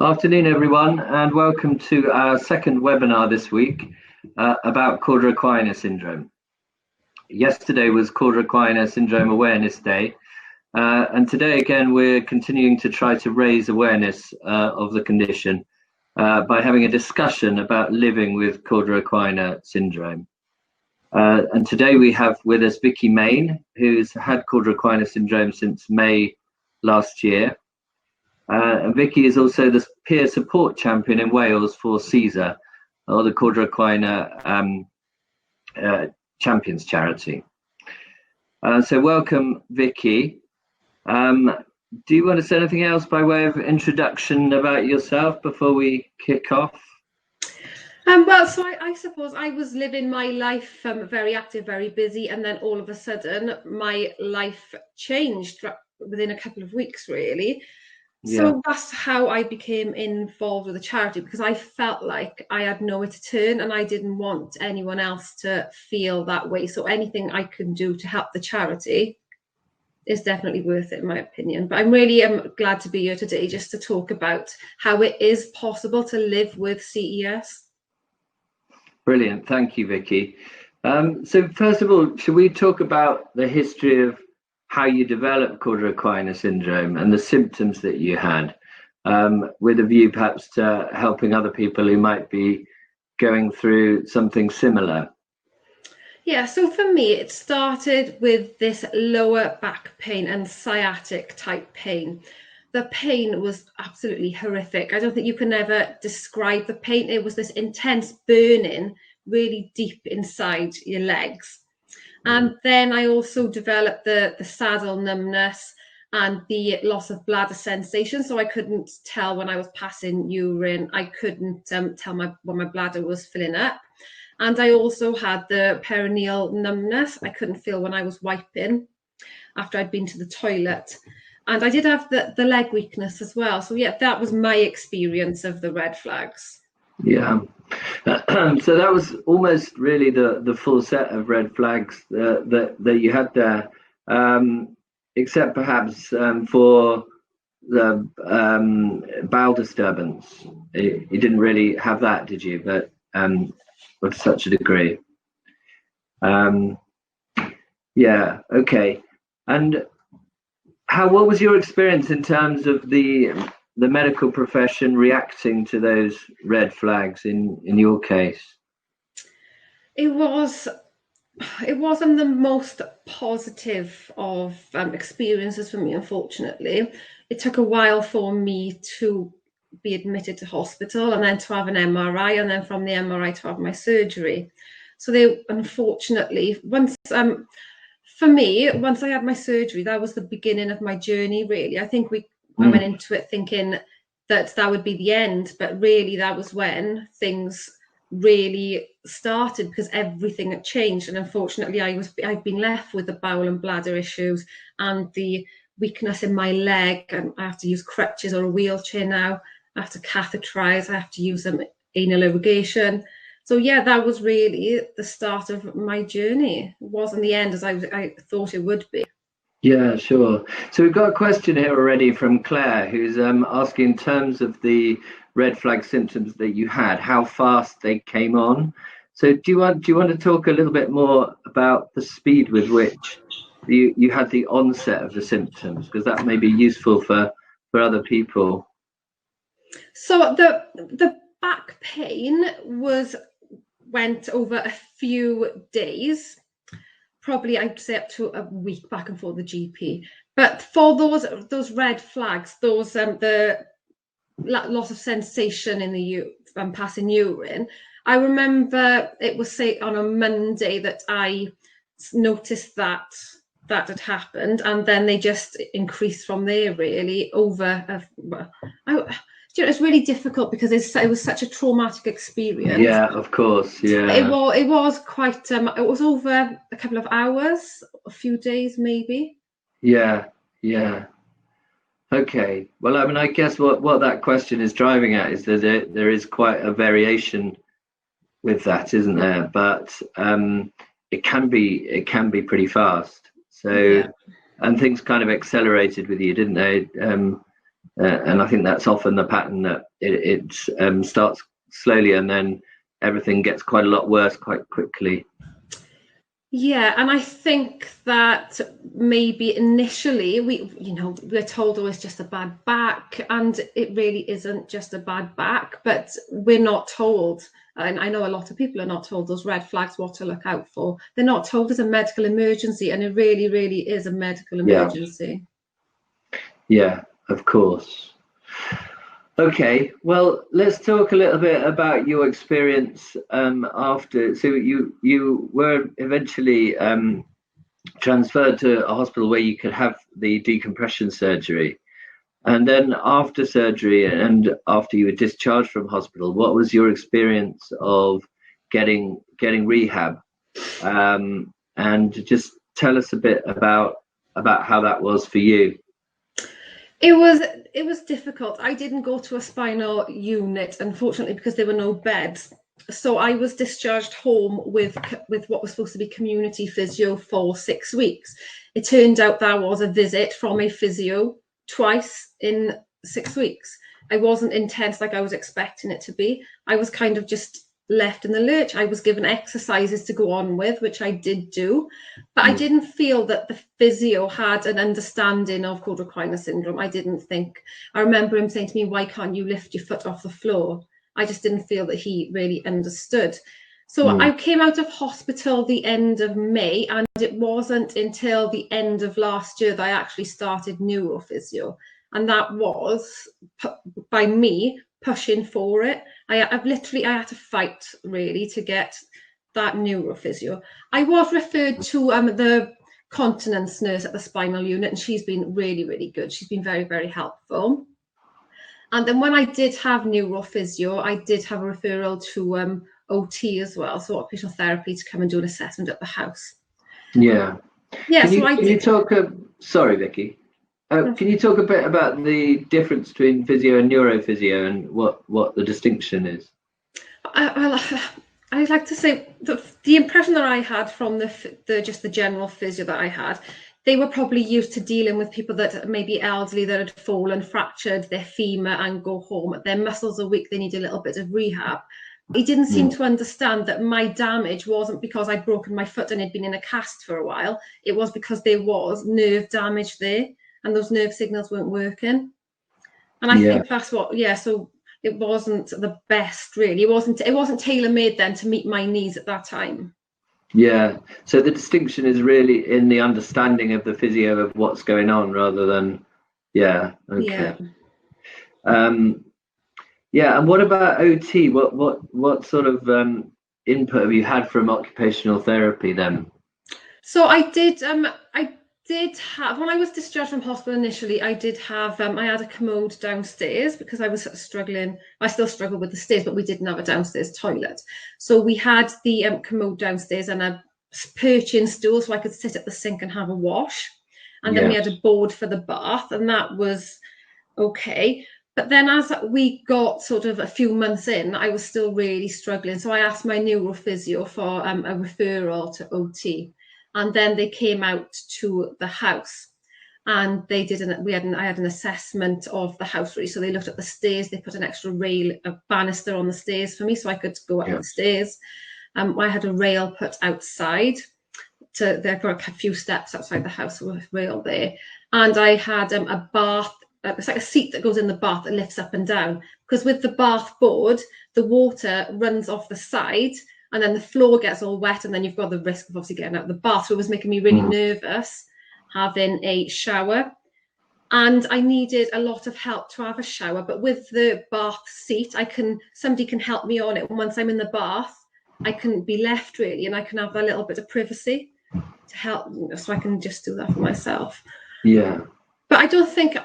Afternoon, everyone, and welcome to our second webinar this week about Cauda Equina Syndrome. Yesterday was Cauda Equina Syndrome Awareness Day, and today again we're continuing to try to raise awareness of the condition by having a discussion about living with Cauda Equina Syndrome. And today we have with us Vicky Main, who's had Cauda Equina Syndrome since May last year. And Vicky is also the peer support champion in Wales for CESA, or the Cauda Equina Champions Charity. So welcome, Vicky. Do you want to say anything else by way of introduction about yourself before we kick off? So I suppose I was living my life very active, very busy, and then all of a sudden my life changed within a couple of weeks, really. Yeah. So that's how I became involved with the charity, because I felt like I had nowhere to turn and I didn't want anyone else to feel that way. So anything I can do to help the charity is definitely worth it, in my opinion. But I'm really glad to be here today just to talk about how it is possible to live with CES. Brilliant. Thank you, Vicky. So first of all, should we talk about the history of how you developed Cauda Equina Syndrome and the symptoms that you had, with a view perhaps to helping other people who might be going through something similar? Yeah, so for me, it started with this lower back pain and sciatic type pain. The pain was absolutely horrific. I don't think you can ever describe the pain. It was this intense burning really deep inside your legs. And then I also developed the saddle numbness and the loss of bladder sensation. So I couldn't tell when I was passing urine. I couldn't tell when my bladder was filling up. And I also had the perineal numbness. I couldn't feel when I was wiping after I'd been to the toilet. And I did have the leg weakness as well. So yeah, that was my experience of the red flags. Yeah. So that was almost really the full set of red flags that you had there, except perhaps for the bowel disturbance. You didn't really have that, did you? But to such a degree. Yeah. Okay. And what was your experience in terms of the medical profession reacting to those red flags in your case? It wasn't the most positive of experiences for me, unfortunately. It took a while for me to be admitted to hospital and then to have an MRI, and then from the MRI to have my surgery. So they, unfortunately, once I had my surgery, that was the beginning of my journey, really. I think I went into it thinking that would be the end, but really that was when things really started, because everything had changed. And unfortunately, I've been left with the bowel and bladder issues and the weakness in my leg, and I have to use crutches or a wheelchair now. I have to catheterize, I have to use anal irrigation. So yeah, that was really the start of my journey. It wasn't the end as I thought it would be. Yeah, sure. So we've got a question here already from Claire, who's asking, in terms of the red flag symptoms that you had, how fast they came on. So do you want to talk a little bit more about the speed with which you had the onset of the symptoms, because that may be useful for other people? So the back pain went over a few days. Probably I'd say up to a week back and forth the GP. But for those red flags, the loss of sensation in the passing urine, I remember it was, say, on a Monday that I noticed that had happened, and then they just increased from there, really, over it's really difficult because it was such a traumatic experience. Yeah, of course. Yeah. It was quite. It was over a couple of hours, a few days, maybe. Yeah. Okay. Well, I mean, I guess what that question is driving at is that there is quite a variation with that, isn't there? But it can be pretty fast. So, yeah. And things kind of accelerated with you, didn't they? and I think that's often the pattern, that it starts slowly and then everything gets quite a lot worse quite quickly. Yeah, and I think that maybe initially we're told, oh, it's just a bad back, and it really isn't just a bad back, but we're not told, and I know a lot of people are not told those red flags, what to look out for. They're not told it's a medical emergency, and it really, really is a medical emergency. Yeah, of course. Okay, well, let's talk a little bit about your experience after. So you were eventually transferred to a hospital where you could have the decompression surgery, and then after surgery and after you were discharged from hospital, what was your experience of getting rehab? And just tell us a bit about how that was for you. It was difficult. I didn't go to a spinal unit, unfortunately, because there were no beds. So I was discharged home with what was supposed to be community physio for 6 weeks. It turned out that was a visit from a physio twice in 6 weeks. I wasn't intense like I was expecting it to be. I was kind of just left in the lurch. I was given exercises to go on with, which I did do, but I didn't feel that the physio had an understanding of Cauda Equina syndrome. I remember him saying to me, why can't you lift your foot off the floor? I just didn't feel that he really understood. So I came out of hospital the end of May, and it wasn't until the end of last year that I actually started neurophysio, and that was by me pushing for it. I had to fight really to get that neurophysio. I was referred to the continence nurse at the spinal unit, and she's been really, really good. She's been very, very helpful. And then when I did have neurophysio, I did have a referral to OT as well, so occupational therapy, to come and do an assessment at the house. Yeah. Yeah. Can you talk? Sorry, Vicky. Can you talk a bit about the difference between physio and neurophysio, and what the distinction is? I'd like to say the impression that I had from the general physio that I had, they were probably used to dealing with people that may be elderly, that had fallen, fractured their femur and go home. Their muscles are weak, they need a little bit of rehab. He didn't seem to understand that my damage wasn't because I'd broken my foot and had been in a cast for a while. It was because there was nerve damage there, and those nerve signals weren't working. And I think that's so it wasn't the best, really. It wasn't tailor-made then to meet my needs at that time. Yeah, so the distinction is really in the understanding of the physio of what's going on, rather than okay. And what about OT? What sort of input have you had from occupational therapy then? So I did have, when I was discharged from hospital initially, I did have I had a commode downstairs because I was struggling. I still struggle with the stairs, but we didn't have a downstairs toilet. So we had the commode downstairs and a perching stool so I could sit at the sink and have a wash. And then we had a board for the bath, and that was okay. But then as we got sort of a few months in, I was still really struggling. So I asked my neurophysio for a referral to OT. And then they came out to the house, and they did I had an assessment of the house, really. So they looked at the stairs, they put an extra rail, a banister on the stairs for me so I could go up the stairs. I had a rail put outside. They've got a few steps outside the house with a rail there. And I had a bath. It's like a seat that goes in the bath that lifts up and down, because with the bath board, the water runs off the side, and then the floor gets all wet, and then you've got the risk of obviously getting out of the bath. So it was making me really nervous having a shower. And I needed a lot of help to have a shower. But with the bath seat, somebody can help me on it. And once I'm in the bath, I can be left, really, and I can have a little bit of privacy to help, so I can just do that for myself. Yeah. But I don't think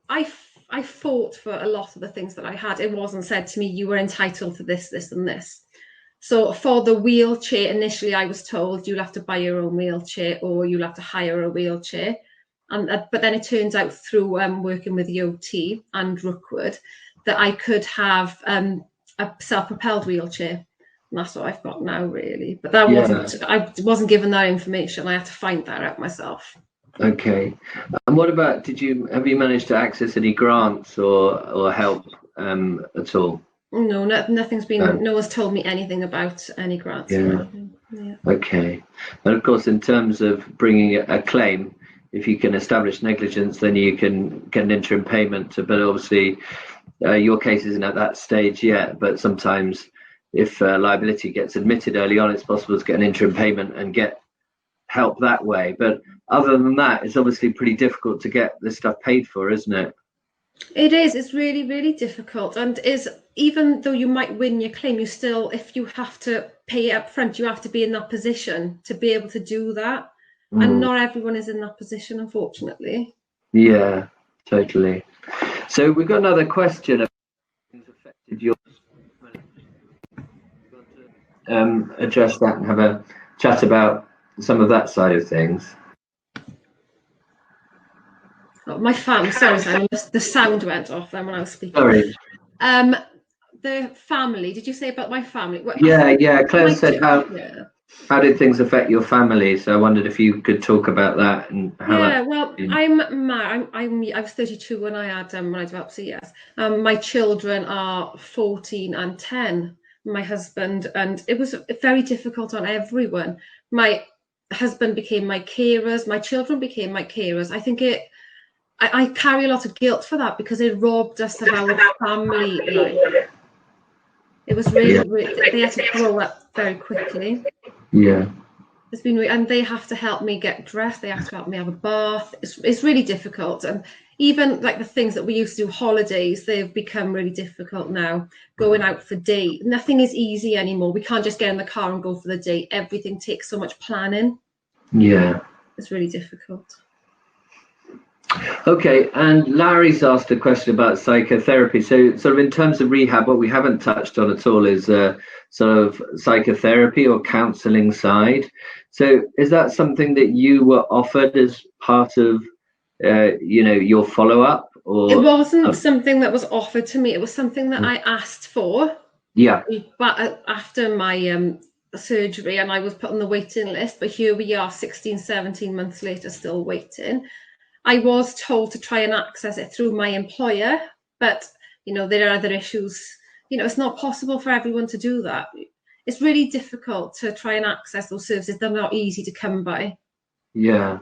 I fought for a lot of the things that I had. It wasn't said to me, you were entitled to this, this, and this. So for the wheelchair, initially I was told you'll have to buy your own wheelchair or you'll have to hire a wheelchair. But then it turns out through working with the OT and Rookwood that I could have a self-propelled wheelchair. And that's what I've got now, really. But I wasn't given that information. I had to find that out myself. Okay. And what about, have you managed to access any grants or help at all? No, nothing's been. No. No one's told me anything about any grants or Yeah. anything. Yeah. Okay. And of course, in terms of bringing a claim, if you can establish negligence, then you can get an interim payment. But obviously, your case isn't at that stage yet. But sometimes, if liability gets admitted early on, it's possible to get an interim payment and get help that way. But other than that, it's obviously pretty difficult to get this stuff paid for, isn't it? It is. It's really, really difficult, and is even though you might win your claim, you still, if you have to pay it up front, you have to be in that position to be able to do that. And not everyone is in that position, unfortunately. Yeah, totally. So we've got another question about things affected your address that and have a chat about some of that side of things. Oh, my family. Sorry, Simon. The sound went off then when I was speaking. Sorry. The family. Did you say about my family? Yeah. Claire said how did things affect your family? So I wondered if you could talk about that and how. Yeah, well, I'm married. I was 32 when I developed CES. My children are 14 and 10. My husband, and it was very difficult on everyone. My husband became my carers. My children became my carers. I think I carry a lot of guilt for that because it robbed us of our family life. It was really, they had to grow up very quickly. Yeah. It's been, and they have to help me get dressed. They have to help me have a bath. It's really difficult. And even like the things that we used to do, holidays, they've become really difficult now. Going out for date, nothing is easy anymore. We can't just get in the car and go for the date. Everything takes so much planning. Yeah. It's really difficult. Okay, and Larry's asked a question about psychotherapy. So sort of in terms of rehab, what we haven't touched on at all is sort of psychotherapy or counselling side. So is that something that you were offered as part of, your follow-up? Or it wasn't something that was offered to me. It was something that I asked for. Yeah. But after my surgery, and I was put on the waiting list, but here we are 16, 17 months later, still waiting. I was told to try and access it through my employer, but there are other issues. It's not possible for everyone to do that. It's really difficult to try and access those services. They're not easy to come by. Yeah.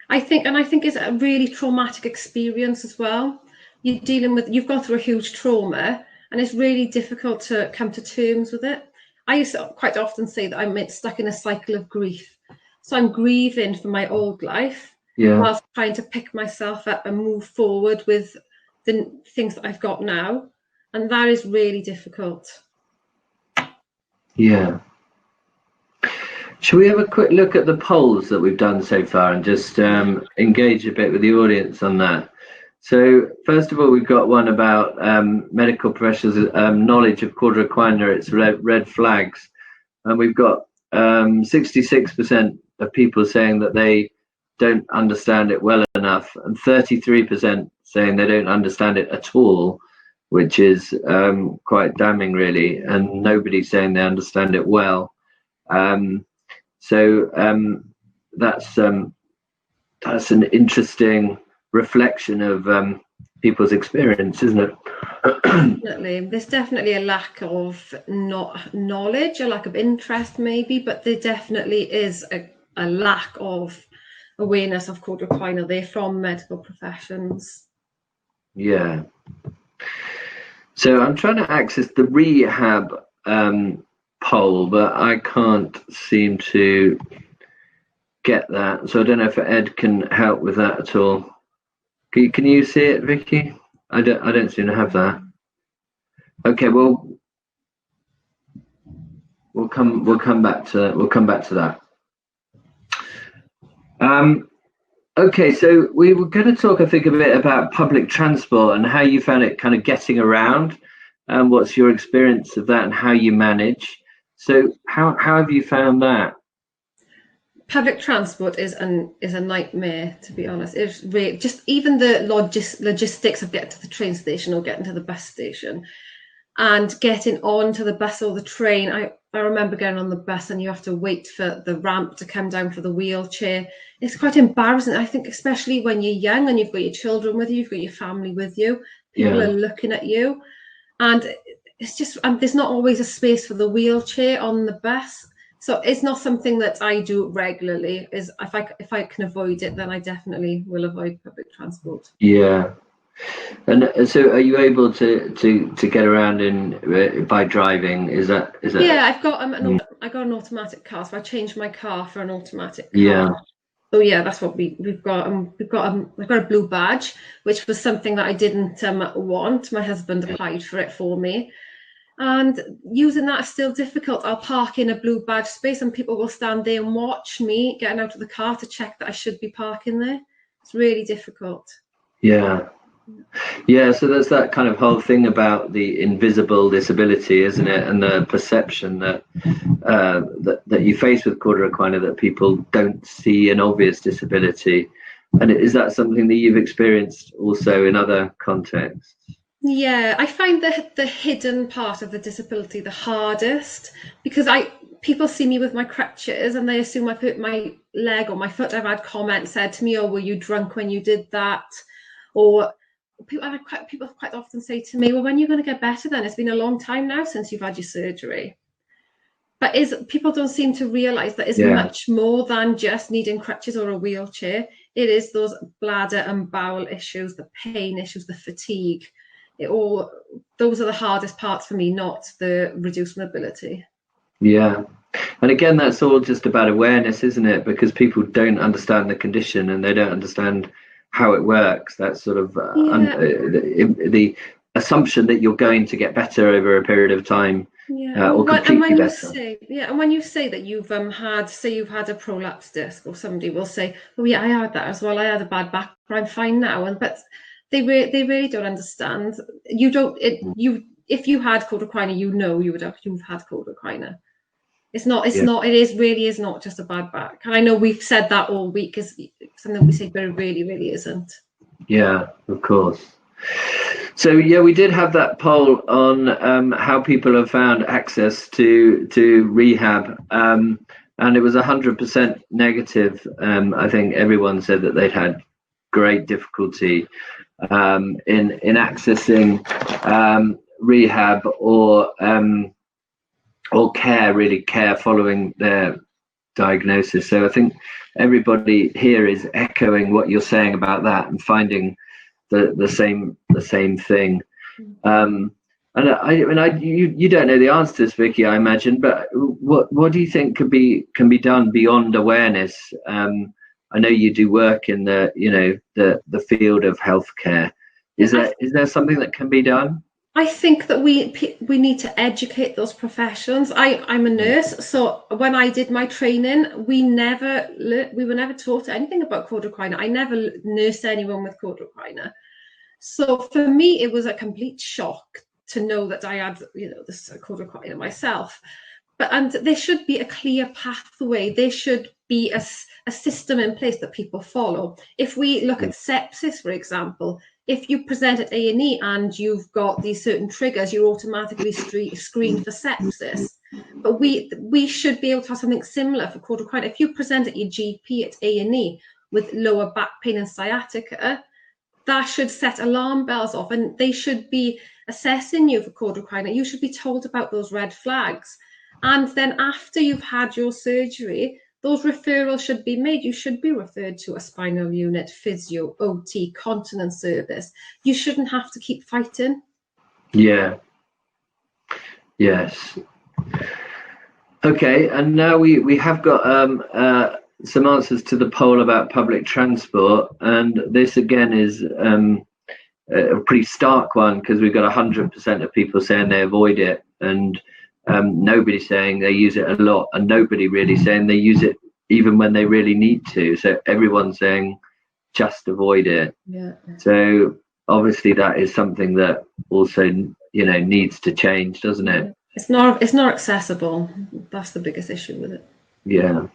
I think it's a really traumatic experience as well. You've gone through a huge trauma, and it's really difficult to come to terms with it. I used to quite often say that I'm stuck in a cycle of grief. So I'm grieving for my old life. Yeah. Whilst trying to pick myself up and move forward with the things that I've got now. And that is really difficult. Yeah. Shall we have a quick look at the polls that we've done so far and just engage a bit with the audience on that? So first of all, we've got one about medical professionals' knowledge of Cauda Equina, its red flags. And we've got 66% of people saying that they don't understand it well enough, and 33% saying they don't understand it at all, which is quite damning, really, and nobody saying they understand it well. So that's an interesting reflection of people's experience, isn't it? Definitely. There's definitely a lack of knowledge, a lack of interest maybe, but there definitely is a lack of awareness of Cauda Equina there from medical professions. Yeah. So I'm trying to access the rehab poll, but I can't seem to get that. So I don't know if Ed can help with that at all. Can you see it, Vicky? I don't seem to have that. Okay, well, we'll come back to that. Okay, so we were going to talk, I think, a bit about public transport and how you found it kind of getting around, and what's your experience of that and how you manage. So how have you found that? Public transport is a nightmare, to be honest. It's really just even the logistics of getting to the train station or getting to the bus station and getting onto the bus or the train. I remember getting on the bus and you have to wait for the ramp to come down for the wheelchair. It's quite embarrassing, I think, especially when you're young and you've got your children with you, you've got your family with you, people are looking at you, and it's just, and there's not always a space for the wheelchair on the bus. So it's not something that I do regularly. Is if I can avoid it, then I definitely will avoid public transport. Yeah. And so, are you able to get around in by driving? Is that? Yeah, I've got I got an automatic car, so I changed my car for an automatic car. Yeah. So yeah, that's what we've got. I've got a blue badge, which was something that I didn't want. My husband applied for it for me, and using that is still difficult. I'll park in a blue badge space, and people will stand there and watch me getting out of the car to check that I should be parking there. It's really difficult. Yeah. Yeah, so there's that kind of whole thing about the invisible disability, isn't it, and the perception that that you face with Cauda Equina, that people don't see an obvious disability. And is that something that you've experienced also in other contexts? Yeah, I find the hidden part of the disability the hardest, because people see me with my crutches and they assume I put my leg or my foot. I've had comments said to me, "Oh, were you drunk when you did that?" Or people quite often say to me, "Well, when are you going to get better then? It's been a long time now since you've had your surgery." But people don't seem to realise that it's much more than just needing crutches or a wheelchair. It is those bladder and bowel issues, the pain issues, the fatigue. Those are the hardest parts for me, not the reduced mobility. Yeah. And again, that's all just about awareness, isn't it? Because people don't understand the condition and they don't understand how it works. That's sort of the assumption that you're going to get better over a period of time, or completely better. And when you say that you've had a prolapsed disc, or somebody will say, "Oh yeah, I had that as well. I had a bad back, but I'm fine now." But they really don't understand. If you had Cauda Equina, you've had Cauda Equina. It really is not just a bad back. And I know we've said that all week is something we say, but it really, really isn't. Yeah, of course. So yeah, we did have that poll on how people have found access to rehab, and it was 100% negative. I think everyone said that they'd had great difficulty in accessing rehab or care following their diagnosis. So I think everybody here is echoing what you're saying about that and finding the same thing. And you don't know the answer to this, Vicky, I imagine, but what do you think can be done beyond awareness? I know you do work in the field of healthcare. Is there something that can be done? I think that we need to educate those professions. I'm a nurse, so when I did my training, we were never taught anything about Cauda Equina. I never nursed anyone with Cauda Equina. So for me, it was a complete shock to know that I had, this Cauda Equina myself. And there should be a clear pathway. There should be a system in place that people follow. If we look at sepsis, for example, if you present at A&E and you've got these certain triggers, you're automatically screened for sepsis. But we should be able to have something similar for Cauda Equina. If you present at your GP at A&E with lower back pain and sciatica, that should set alarm bells off, and they should be assessing you for Cauda Equina. You should be told about those red flags. And then after you've had your surgery, those referrals should be made. You should be referred to a spinal unit, physio, OT, continence service. You shouldn't have to keep fighting. Yeah. Yes. Okay, and now we have got some answers to the poll about public transport, and this again is a pretty stark one, because we've got 100% of people saying they avoid it, and nobody saying they use it a lot, and nobody really saying they use it even when they really need to. So everyone's saying just avoid it. Yeah. So obviously that is something that also needs to change, doesn't it? It's not accessible. That's the biggest issue with it. Yeah.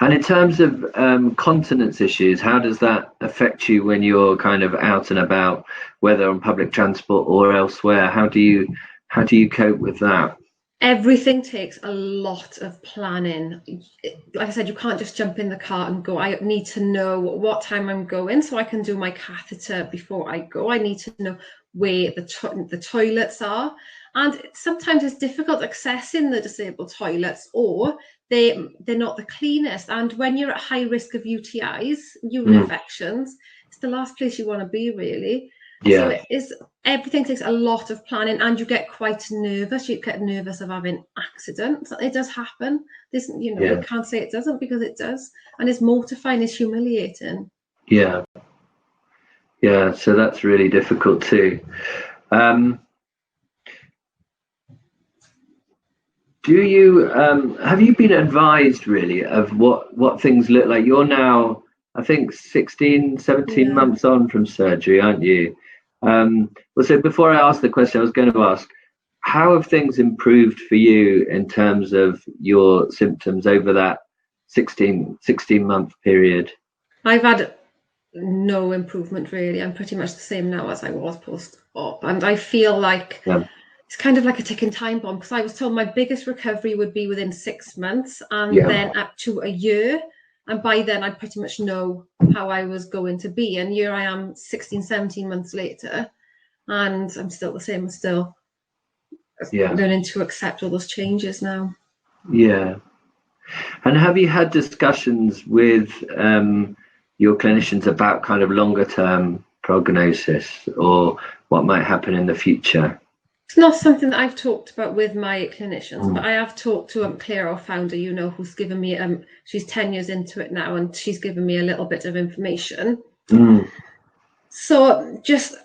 And in terms of continence issues, how does that affect you when you're kind of out and about, whether on public transport or elsewhere? How do you cope with that? Everything takes a lot of planning. Like I said, you can't just jump in the car and go. I need to know what time I'm going so I can do my catheter before I go. I need to know where the toilets are. And sometimes it's difficult accessing the disabled toilets, or they're not the cleanest. And when you're at high risk of UTIs, urine infections, it's the last place you want to be, really. Yeah. So it is, everything takes a lot of planning, and you get quite nervous. You get nervous of having accidents. It does happen. This, you know, you can't say it doesn't, because it does, and it's mortifying, it's humiliating. Yeah. Yeah. So that's really difficult too. Do you have you been advised really of what things look like? You're now, I think, 16, 17 months on from surgery, aren't you? Well, so before I ask the question, I was going to ask, how have things improved for you in terms of your symptoms over that 16-month period? I've had no improvement, really. I'm pretty much the same now as I was post-op, and I feel like it's kind of like a ticking time bomb, because I was told my biggest recovery would be within 6 months, and then up to a year. And by then I'd pretty much know how I was going to be. And here I am 16, 17 months later, and I'm still the same. I'm still learning to accept all those changes now. Yeah. And have you had discussions with your clinicians about kind of longer term prognosis, or what might happen in the future? It's not something that I've talked about with my clinicians, but I have talked to Claire, our founder, you know, who's given me, she's 10 years into it now, and she's given me a little bit of information. So just,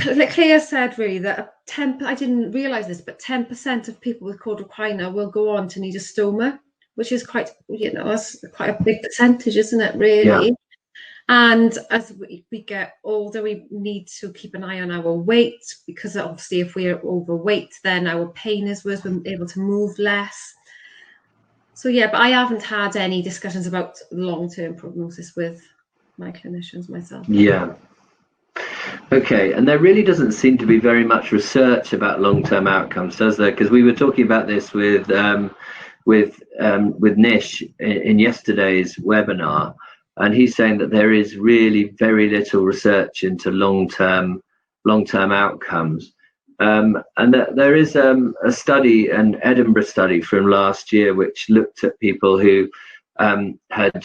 like Claire said, really, that I didn't realise this, but 10% of people with Cauda Equina will go on to need a stoma, which is quite, you know, that's quite a big percentage, isn't it, really? Yeah. And as we get older, we need to keep an eye on our weight, because obviously if we're overweight, then our pain is worse, we're able to move less. So yeah, but I haven't had any discussions about long-term prognosis with my clinicians myself. Yeah. Okay, and there really doesn't seem to be very much research about long-term outcomes, does there? Because we were talking about this with Nish in yesterday's webinar. And he's saying that there is really very little research into long-term outcomes, and that there is a study, an Edinburgh study from last year, which looked at people who had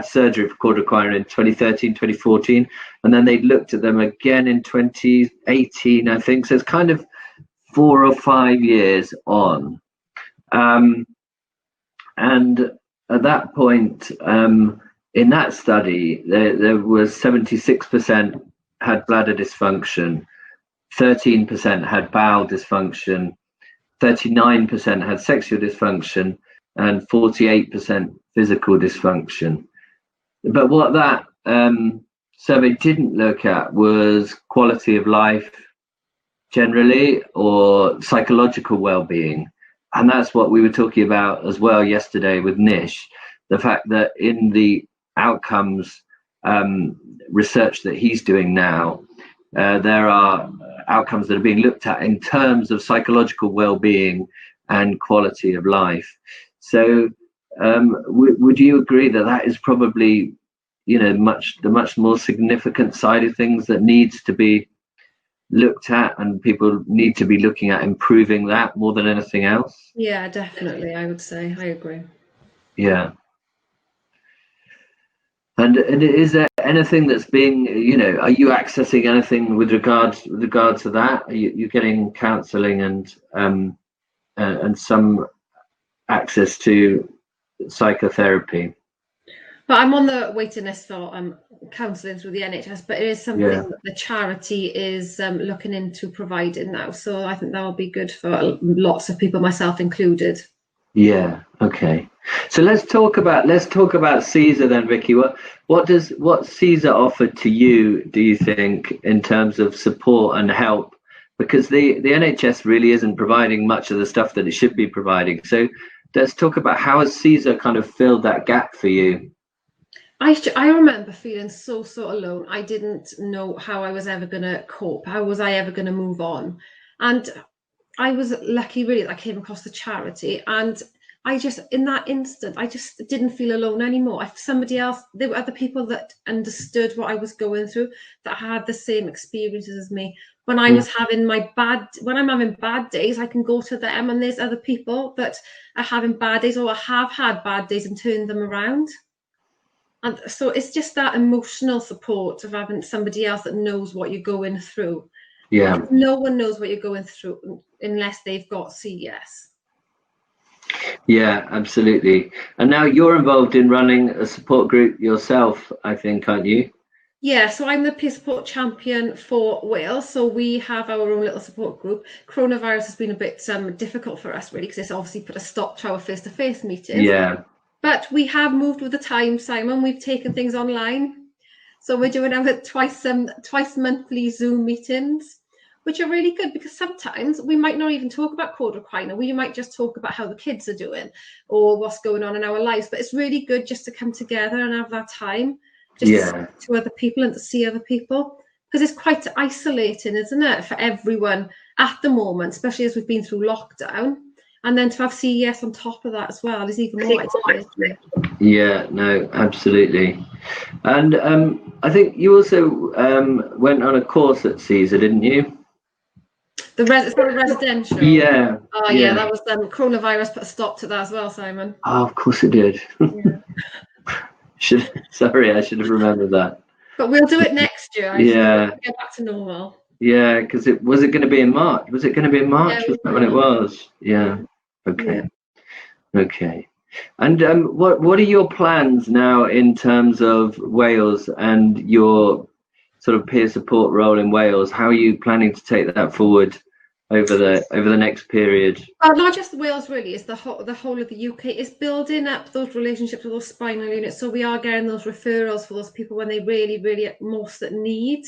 surgery for Cauda Equina in 2013, 2014, and then they looked at them again in 2018, I think. So it's kind of 4 or 5 years on, and at that point, in that study, there was 76% had bladder dysfunction, 13% had bowel dysfunction, 39% had sexual dysfunction, and 48% physical dysfunction. But what that survey didn't look at was quality of life generally, or psychological well-being. And that's what we were talking about as well yesterday with Nish, the fact that in the outcomes research that he's doing now, there are outcomes that are being looked at in terms of psychological well-being and quality of life. So would you agree that that is probably, you know, the much more significant side of things that needs to be looked at, and people need to be looking at improving that more than anything else? Yeah, definitely, I would say. I agree. Yeah. And is there anything that's being, you know, are you accessing anything with regard to that? Are you getting counselling and some access to psychotherapy? But I'm on the waiting list for counselling through the NHS, but it is something that the charity is looking into providing now. So I think that will be good for lots of people, myself included. Yeah. Okay. So let's talk about CESA then, Vicky. What CESA offered to you, do you think, in terms of support and help? Because the NHS really isn't providing much of the stuff that it should be providing. So let's talk about how has CESA kind of filled that gap for you? I remember feeling so alone. I didn't know how I was ever going to cope. How was I ever going to move on? And I was lucky really that I came across the charity, and I just, in that instant, I just didn't feel alone anymore. If somebody else, there were other people that understood what I was going through, that had the same experiences as me. When I was having when I'm having bad days, I can go to them, and there's other people that are having bad days or have had bad days and turned them around. And so it's just that emotional support of having somebody else that knows what you're going through. Yeah. No one knows what you're going through unless they've got CES. Yeah, absolutely. And now you're involved in running a support group yourself, I think, aren't you? Yeah, so I'm the peer support champion for Wales. So we have our own little support group. Coronavirus has been a bit difficult for us, really, because it's obviously put a stop to our face-to-face meetings. Yeah. But we have moved with the time, Simon. We've taken things online. So we're doing our twice monthly Zoom meetings, which are really good, because sometimes we might not even talk about Cauda Equina. We might just talk about how the kids are doing or what's going on in our lives. But it's really good just to come together and have that time, just to speak to other people and to see other people, because it's quite isolating, isn't it, for everyone at the moment, especially as we've been through lockdown. And then to have CES on top of that as well is even more isolating. Yeah, no, absolutely. And I think you also went on a course at CESA, didn't you? It's not a residential. Yeah. Oh yeah, that was coronavirus put a stop to that as well, Simon. Oh, of course it did. Yeah. Sorry, I should have remembered that. But we'll do it next year. Yeah. Get back to normal. Yeah, because was it going to be in March? Was it going to be in March? Yeah, was that when it was? Yeah. Okay. Yeah. Okay. And what are your plans now in terms of Wales and your sort of peer support role in Wales? How are you planning to take that forward over the next period? Well, not just Wales, really. It's the whole of the UK. It's building up those relationships with those spinal units. So we are getting those referrals for those people when they really, really most that need.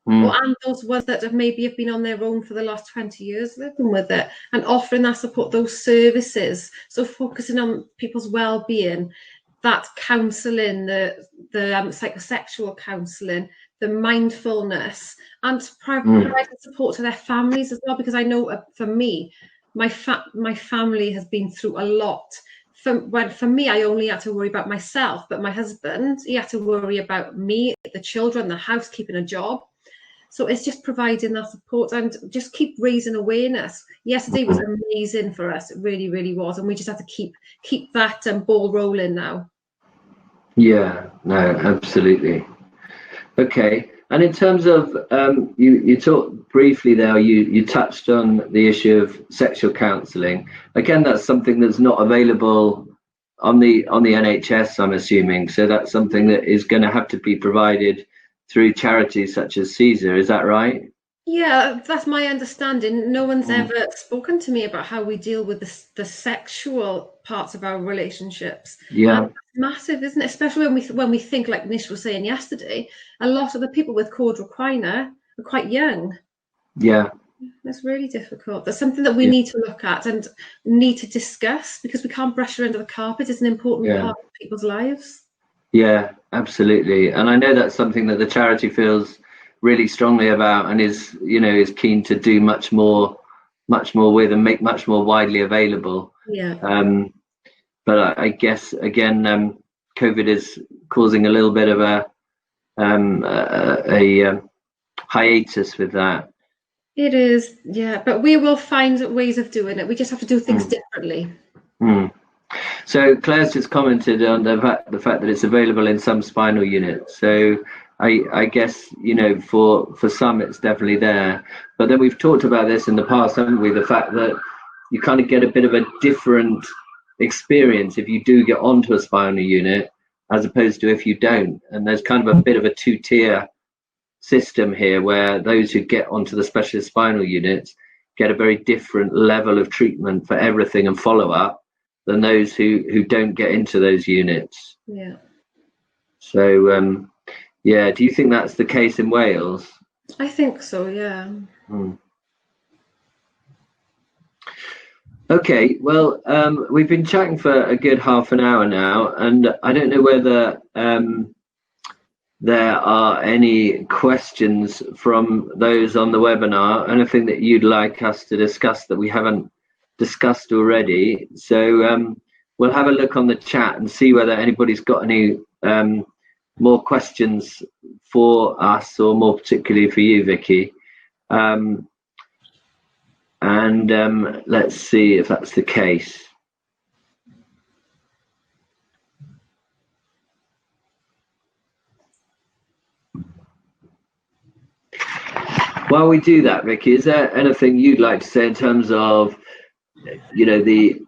And those ones that have been on their own for the last 20 years living with it, and offering that support, those services. So focusing on people's well-being, that counselling, the psychosexual counselling, the mindfulness, and providing support to their families as well. Because I know for me, my family has been through a lot. For me, I only had to worry about myself, but my husband, he had to worry about me, the children, the housekeeping, a job. So it's just providing that support and just keep raising awareness. Yesterday was amazing for us. It really, really was. And we just have to keep that ball rolling now. Yeah, no, absolutely. Okay. And in terms of, you talked briefly there, you touched on the issue of sexual counselling. Again, that's something that's not available on the NHS, I'm assuming. So that's something that is going to have to be provided through charities such as CESA, is that right? Yeah, that's my understanding. No one's ever spoken to me about how we deal with the sexual parts of our relationships. Yeah, and that's massive, isn't it? Especially when we think, like Nish was saying yesterday, a lot of the people with Cauda Equina are quite young. Yeah, it's really difficult. That's something that we need to look at and need to discuss, because we can't brush it under the carpet. It's an important part of people's lives. Yeah, absolutely. And I know that's something that the charity feels really strongly about and is keen to do much more with and make much more widely available. Yeah. But I guess again, COVID is causing a little bit of a hiatus with that. It is, yeah. But we will find ways of doing it. We just have to do things differently. So Claire's just commented on the fact that it's available in some spinal units. So I guess, for some it's definitely there. But then we've talked about this in the past, haven't we? The fact that you kind of get a bit of a different experience if you do get onto a spinal unit as opposed to if you don't. And there's kind of a bit of a two-tier system here where those who get onto the specialist spinal units get a very different level of treatment for everything and follow-up than those who don't get into those units. Yeah. So do you think that's the case in Wales? I think so, yeah. Okay, well, we've been chatting for a good half an hour now, and I don't know whether there are any questions from those on the webinar, anything that you'd like us to discuss that we haven't discussed already. So we'll have a look on the chat and see whether anybody's got any more questions for us, or more particularly for you, Vicky. Let's see if that's the case. While we do that, Vicky, is there anything you'd like to say in terms of, you know, the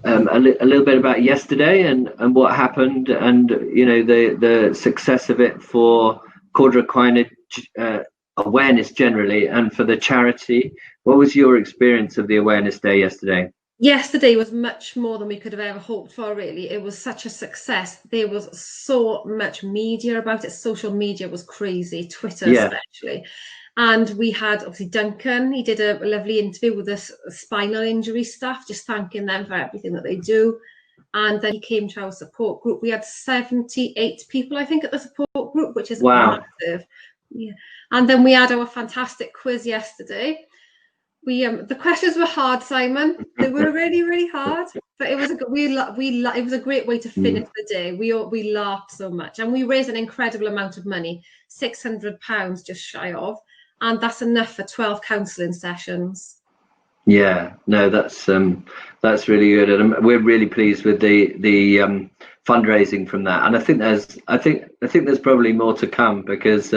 a little bit about yesterday and what happened, and you know, the success of it for Cauda Equina awareness generally, and for the charity? What was your experience of the awareness day yesterday? Yesterday was much more than we could have ever hoped for, really. It was such a success. There was so much media about it. Social media was crazy, Twitter especially. And we had, obviously, Duncan. He did a lovely interview with the spinal injury staff, just thanking them for everything that they do. And then he came to our support group. We had 78 people, I think, at the support group, which is massive. Yeah. And then we had our fantastic quiz yesterday. The questions were hard, Simon. They were really, really hard, but it was it was a great way to finish the day. We laughed so much, and we raised an incredible amount of money, £600 just shy of, and that's enough for 12 counselling sessions. Yeah, no, that's really good, and we're really pleased with the fundraising from that. And I think there's probably more to come, because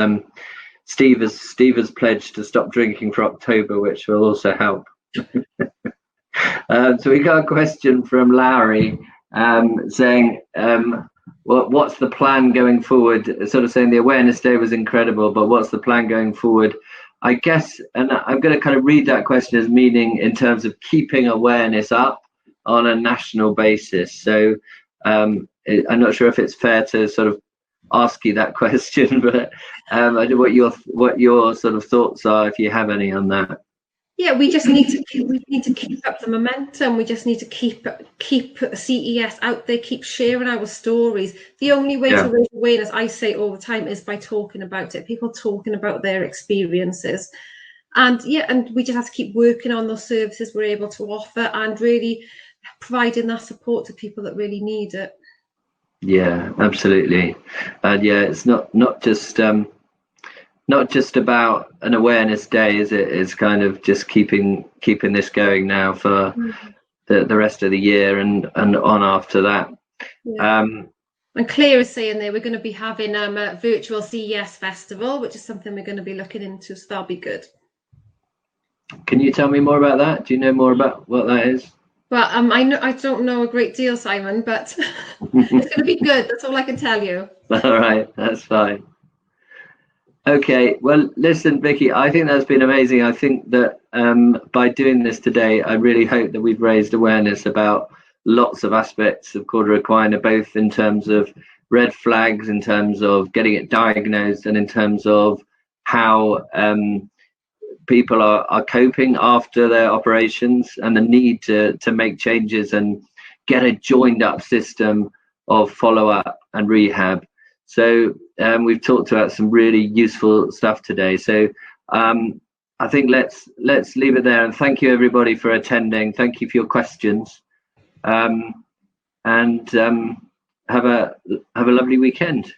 Steve has pledged to stop drinking for October, which will also help. So we got a question from Larry saying, what's the plan going forward? Sort of saying the awareness day was incredible, but what's the plan going forward? I guess, and I'm going to kind of read that question as meaning in terms of keeping awareness up on a national basis. So I'm not sure if it's fair to sort of ask you that question, but I don't know what your sort of thoughts are, if you have any on that. Yeah, we need to keep up the momentum. We just need to keep CES out there, keep sharing our stories. The only way to raise awareness, I say all the time, is by talking about it. People talking about their experiences, and we just have to keep working on those services we're able to offer, and really providing that support to people that really need it. Yeah, absolutely. And it's not just about an awareness day, is it? It's kind of just keeping this going now for the rest of the year and on after that. And Claire is saying there we're going to be having a virtual CES festival, which is something we're going to be looking into, so that'll be good. Can you tell me more about that? Do you know more about what that is? Well, I don't know a great deal, Simon, but it's going to be good. That's all I can tell you. All right, that's fine. Okay, well, listen, Vicky, I think that's been amazing. I think that by doing this today, I really hope that we've raised awareness about lots of aspects of Cauda Equina, both in terms of red flags, in terms of getting it diagnosed, and in terms of how people are coping after their operations, and the need to make changes and get a joined up system of follow-up and rehab. So we've talked about some really useful stuff today. So I think let's leave it there, and thank you everybody for attending. Thank you for your questions, and have a lovely weekend.